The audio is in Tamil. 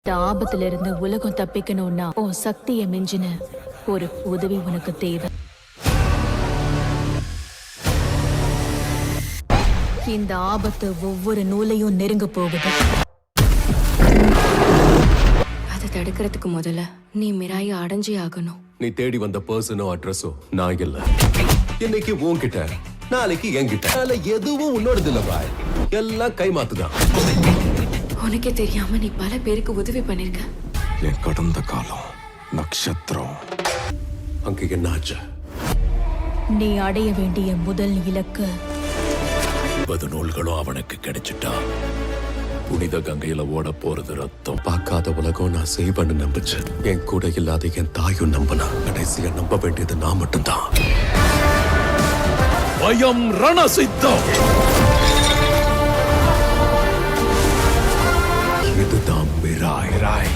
இந்த ஆபத்துல இருந்து உலகம் தப்பிக்கணும்னா உன் சக்தியை மிஞ்சின ஒரு உதவி உனக்கு தேவை. இந்த ஆபத்து ஒவ்வொரு நூலையும் நெருங்க போகுது. அதை தடுக்கிறதுக்கு முதல்ல நீ மிராயை அடைஞ்சே ஆகணும். நீ தேடி வந்த பர்சனோ அட்ரஸோ நான் இல்ல. இன்னைக்கு உன்கிட்ட, நாளைக்கு என்கிட்ட. எதுவும் உன்னோடது இல்ல பாய். எல்லாம் கைமாத்துதான். உனக்கே தெரியாம நீ பல பேருக்கு உதவி பண்ணிருக்க. என் கடந்த காலம் நட்சத்திரம். அங்க என்னாச்சு? நீ அடைய வேண்டிய முதல் இலக்கு 10 நூல்களும் அவனுக்கு கிடைச்சிட்டா புனித கங்கையில ஓட போறது ரத்தம். பார்க்காத உலகம் நான் செய்வேன்னு நம்புச்சு. என் கூட இல்லாத என் தாயும் நம்பினா. கடைசியா நம்ப வேண்டியது நான் மட்டும்தான். பயம் ரணசித்தம். இதுதான் மிராய்.